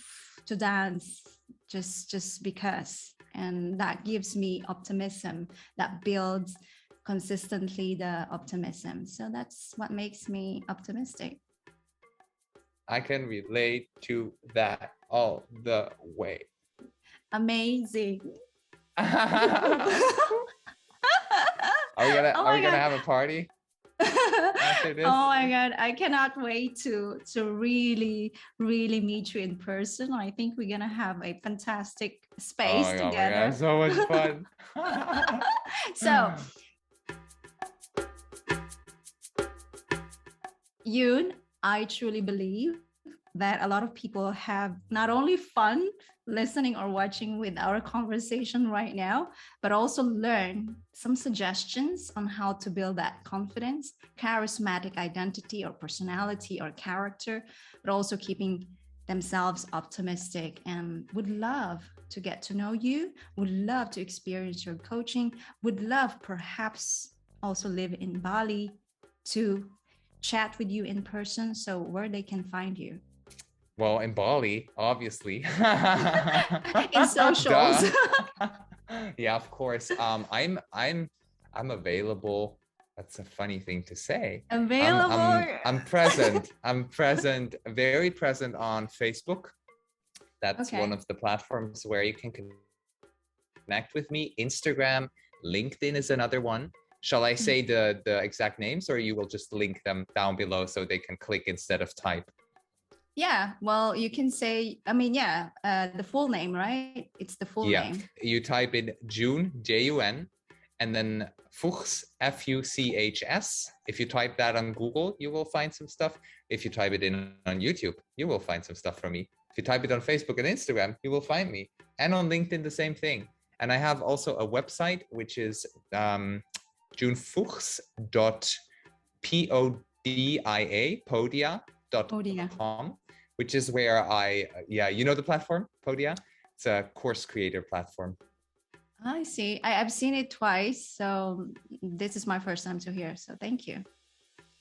to dance just because, and that gives me optimism, that builds consistently the optimism. So that's what makes me optimistic. I can relate to that all the way. Amazing. Are we gonna have a party after this? Oh my god, I cannot wait to really meet you in person. I think we're gonna have a fantastic space together. We're gonna have so much fun. So Jun, I truly believe that a lot of people have not only fun listening or watching with our conversation right now, but also learn some suggestions on how to build that confidence, charismatic identity or personality or character, but also keeping themselves optimistic, and would love to get to know you, would love to experience your coaching, would love perhaps also live in Bali to chat with you in person. So where they can find you? Well, in Bali, obviously. In socials. Yeah, of course. I'm available. That's a funny thing to say. Available. I'm present. I'm present, very present on Facebook. That's one of the platforms where you can connect with me. Instagram, LinkedIn is another one. Shall I say the exact names, or you will just link them down below so they can click instead of type? Yeah, well, you can say, the full name, right? It's the full name. You type in Jun, Jun, and then Fuchs, Fuchs. If you type that on Google, you will find some stuff. If you type it in on YouTube, you will find some stuff from me. If you type it on Facebook and Instagram, you will find me. And on LinkedIn, the same thing. And I have also a website, which is junfuchs.podia.com, which is where you know the platform, Podia? It's a course creator platform. I see. I've seen it twice, so this is my first time to hear, so thank you.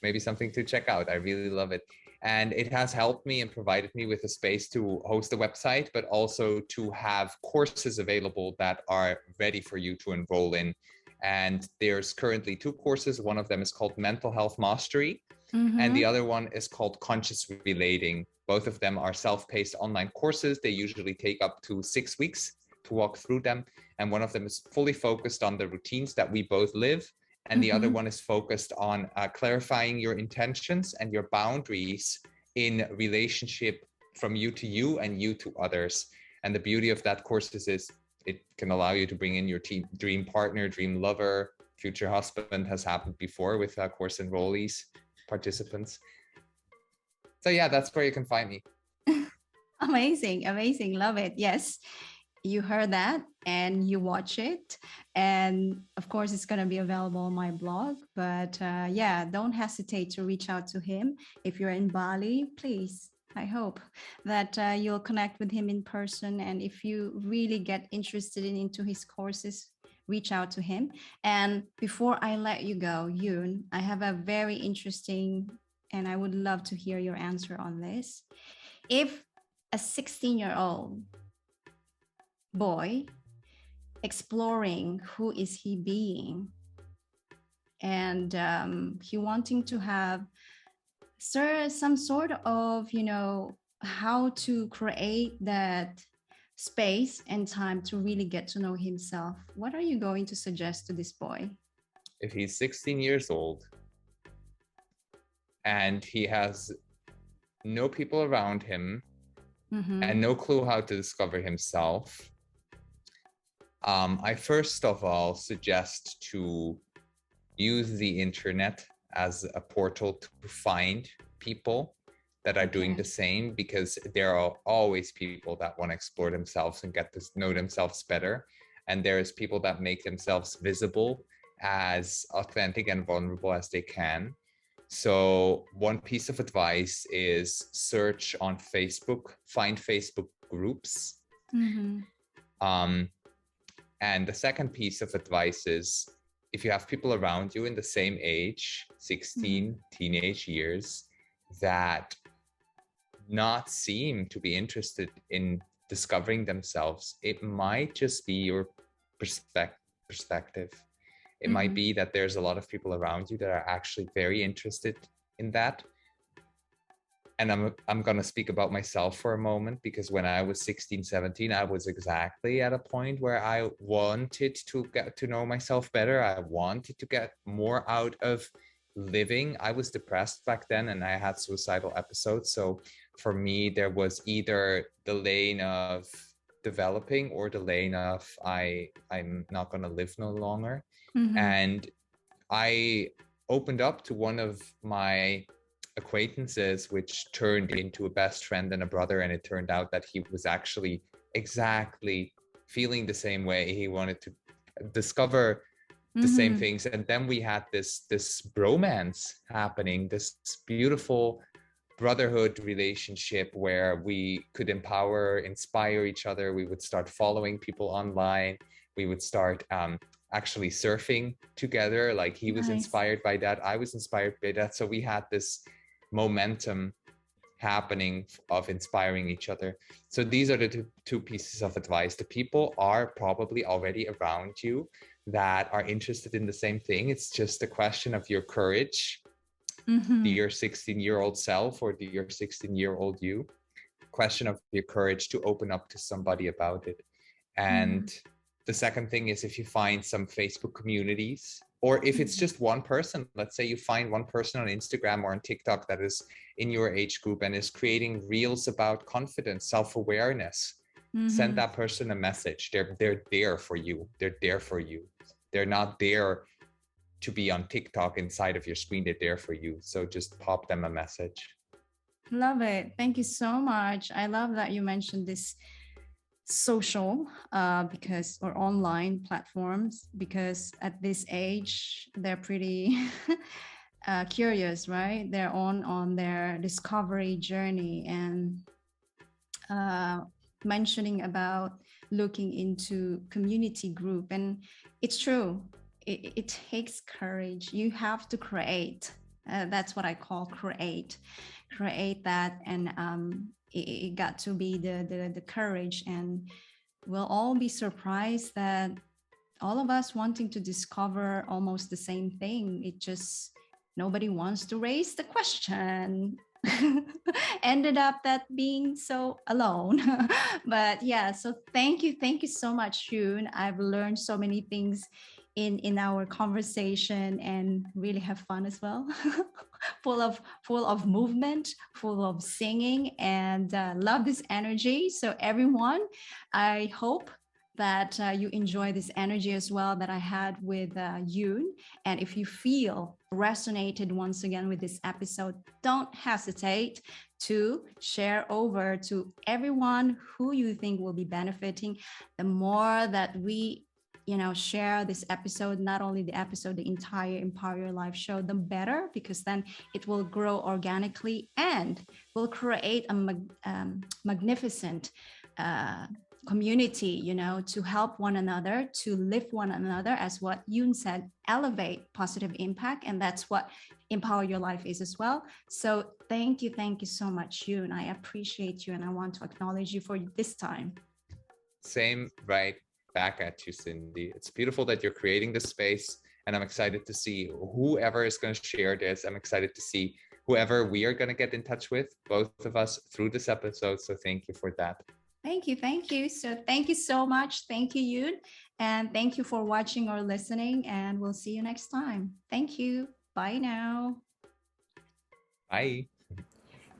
Maybe something to check out. I really love it. And it has helped me and provided me with a space to host a website, but also to have courses available that are ready for you to enroll in. And there's currently 2 courses. One of them is called Mental Health Mastery, and the other one is called Conscious Relating. Both of them are self-paced online courses. They usually take up to 6 weeks to walk through them. And one of them is fully focused on the routines that we both live. And the other one is focused on clarifying your intentions and your boundaries in relationship from you to you and you to others. And the beauty of that course is it can allow you to bring in your dream partner, dream lover, future husband. Has happened before with course enrollees, participants. So yeah, that's where you can find me. Amazing. Love it. Yes. You heard that and you watch it. And of course, it's going to be available on my blog. But don't hesitate to reach out to him. If you're in Bali, please, I hope that you'll connect with him in person. And if you really get interested into his courses, reach out to him. And before I let you go, Jun, I have a very interesting, and I would love to hear your answer on this. If a 16-year-old boy exploring who is he being, and he wanting to have some sort of how to create that space and time to really get to know himself, what are you going to suggest to this boy? If he's 16 years old and he has no people around him and no clue how to discover himself, I first of all suggest to use the internet as a portal to find people that are doing Okay. the same, because there are always people that want to explore themselves and get to know themselves better. And there's people that make themselves visible as authentic and vulnerable as they can. So one piece of advice is search on Facebook, find Facebook groups. Mm-hmm. And the second piece of advice is, if you have people around you in the same age, 16, teenage years, that not seem to be interested in discovering themselves, it might just be your perspective. It might be that there's a lot of people around you that are actually very interested in that. And I'm going to speak about myself for a moment, because when I was 16, 17, I was exactly at a point where I wanted to get to know myself better. I wanted to get more out of living. I was depressed back then and I had suicidal episodes. So for me, there was either the lane of developing or the lane of I'm not going to live no longer. And I opened up to one of my acquaintances, which turned into a best friend and a brother. And it turned out that he was actually exactly feeling the same way. He wanted to discover the same things. And then we had this bromance happening, this beautiful brotherhood relationship where we could empower, inspire each other. We would start following people online. We would start actually surfing together. Like he was inspired by that. I was inspired by that. So we had this momentum happening of inspiring each other. So these are the two pieces of advice. The people are probably already around you that are interested in the same thing. It's just a question of your courage, your 16-year-old self or your 16-year-old you. Question of your courage to open up to somebody about it. And the second thing is, if you find some Facebook communities, or if it's just one person, let's say you find one person on Instagram or on TikTok that is in your age group and is creating reels about confidence, self-awareness, send that person a message. They're there for you. They're there for you. They're not there to be on TikTok inside of your screen. They're there for you. So just pop them a message. Love it. Thank you so much. I love that you mentioned this social or online platforms, because at this age they're pretty curious, right? They're on their discovery journey, and mentioning about looking into community group. And it's true, it takes courage. You have to create. That's what I call create that. And it got to be the courage. And we'll all be surprised that all of us wanting to discover almost the same thing. It just, nobody wants to raise the question. Ended up that being so alone. But yeah, so thank you so much, Jun. I've learned so many things in our conversation, and really have fun as well. full of movement, full of singing, and love this energy. So everyone, I hope that you enjoy this energy as well that I had with Yoon. And if you feel resonated once again with this episode, don't hesitate to share over to everyone who you think will be benefiting. The more that we share this episode, not only the episode, the entire Empower Your Life show, the better, because then it will grow organically and will create a magnificent community, to help one another, to lift one another, as what Yoon said, elevate positive impact. And that's what Empower Your Life is as well. So thank you so much, Yoon. I appreciate you, and I want to acknowledge you for this time. Same, right back at you, Cindy. It's beautiful that you're creating this space, and I'm excited to see whoever is going to share this. I'm excited to see whoever we are going to get in touch with, both of us, through this episode. So thank you for that. Thank you. So thank you so much. Thank you, Yoon. And thank you for watching or listening. And we'll see you next time. Thank you. Bye now. Bye.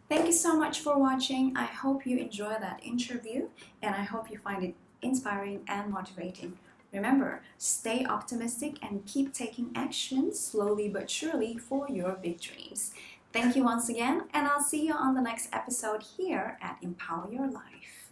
Thank you so much for watching. I hope you enjoy that interview, and I hope you find it inspiring and motivating. Remember, stay optimistic and keep taking action slowly but surely for your big dreams. Thank you once again, and I'll see you on the next episode here at Empower Your Life.